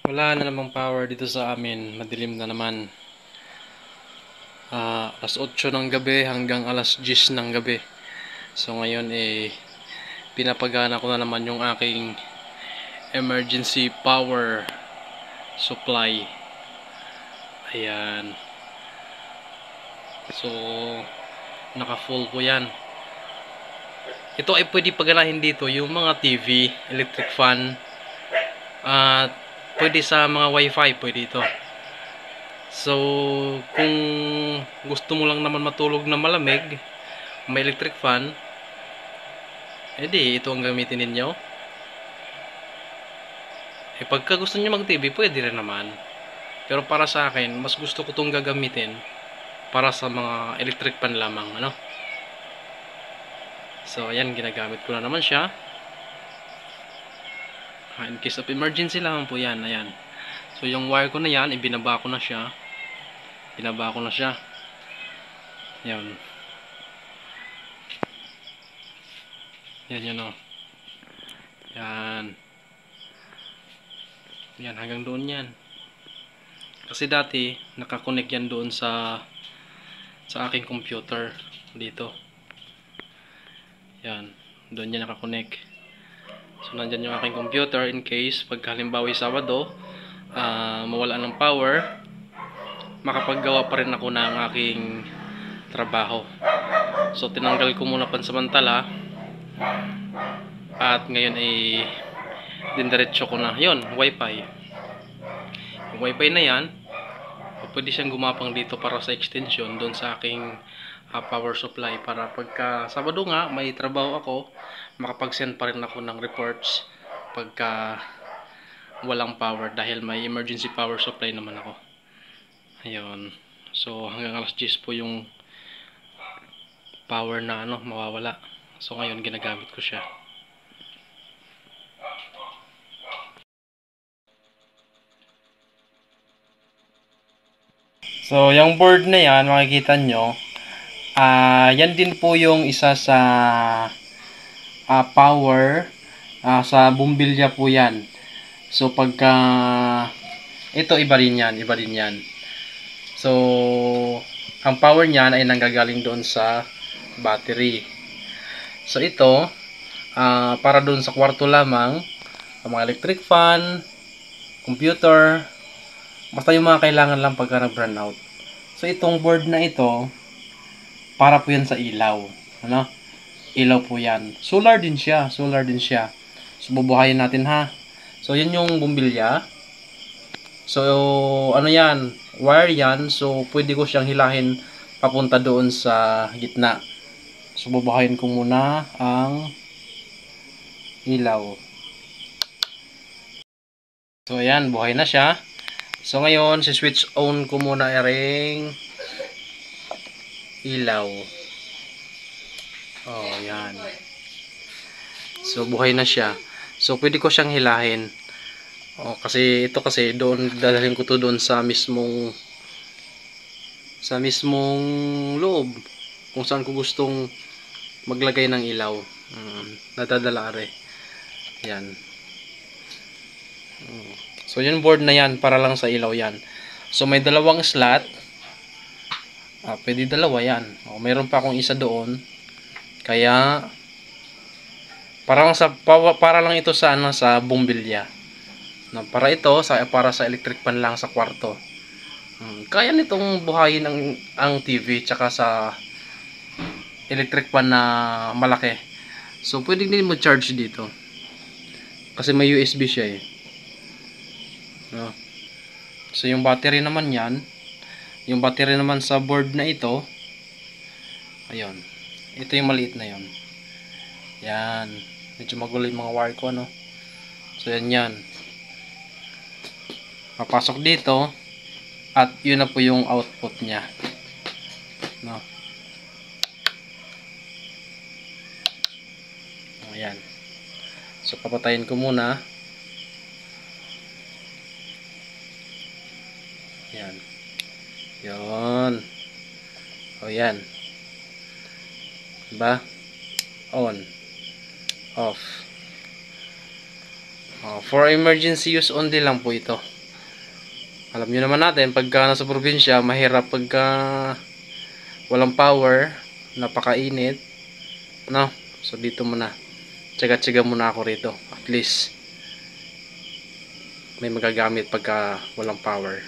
Wala na namang power dito sa amin. Madilim na naman. Alas 8 ng gabi hanggang alas 10 ng gabi. So ngayon pinapagana ko na naman yung aking emergency power supply. Ayan. So naka full po yan. Ito ay pwede paganahin dito yung mga TV, electric fan, at pwede sa mga wifi, pwede ito. So kung gusto mo lang naman matulog na malamig, may electric fan, edi ito ang gamitin ninyo. Pagka gusto niyo mag TV, pwede rin naman. Pero para sa akin, mas gusto ko itong gagamitin para sa mga electric fan lamang, ano. So ayan, ginagamit ko na naman siya. In case of emergency lang po yan. Ayan. So yung wire ko na yan, ibinaba ko na siya. Yan. Yan yun o. Yan. Yan, hanggang doon yan. Kasi dati, nakakonect yan doon sa aking computer. Dito. Yan. Doon yan nakakonect. So nandyan yung aking computer in case pag halimbawa Sabado mawala ng power, makapaggawa pa rin ako ng aking trabaho. So tinanggal ko muna pansamantala at ngayon dindiretso ko na yon wifi. Yung wifi na yan, pwede siyang gumapang dito para sa extension doon sa aking power supply, para pagka Sabado nga may trabaho ako, makapag-send pa rin ako ng reports pagka walang power, dahil may emergency power supply naman ako. Ayun. So hanggang alas 10 po yung power na mawawala. So ngayon ginagamit ko siya. So yung board na yan, makikita nyo, yan din po yung isa sa power sa bumbilya po yan. So pagka ito iba din yan. So ang power niyan ay nanggagaling doon sa battery. So ito para doon sa kwarto lamang, ang mga electric fan, computer, basta yung mga kailangan lang pagka nag-burn out. So itong board na ito, para po yan sa ilaw. Ilaw po yan. Solar din siya. So bubuhayin natin ha. So yan yung bumbilya. So yan, wire yan. So pwede ko siyang hilahin papunta doon sa gitna. So bubuhayin ko muna ang ilaw. So ayan, buhay na siya. So ngayon, si-switch on ko muna ring ilaw. Oh, yan. So buhay na siya. So pwede ko siyang hilahin. Kasi doon dadalhin ko to doon sa mismong loob kung saan ko gustong maglagay ng ilaw. Nadadala are. Yan. So yung board na yan, para lang sa ilaw yan. So may dalawang slot. Pwede dalawa yan. Mayroon pa akong isa doon. Kaya para lang ito sa sa bumbilya. Para sa electric pan lang sa kwarto. Kaya nitong buhayin ang TV tsaka sa electric pan na malaki. So pwede din mo charge dito. Kasi may USB siya . So yung battery naman yan, yung battery naman sa board na ito, ayun. Ito yung maliit na yon. Yan. Medyo magulo yung mga wire ko, So yan. Papasok dito at yun na po yung output niya. Ayan. So papatayin ko muna. Yan. Yon. Yan. Diba? On. Off. For emergency use only lang po ito. Alam nyo naman natin, pagka nasa probinsya, mahirap pagka walang power, napakainit, no? So dito muna, tsaga-tsaga muna ako rito, at least may magagamit pagka walang power.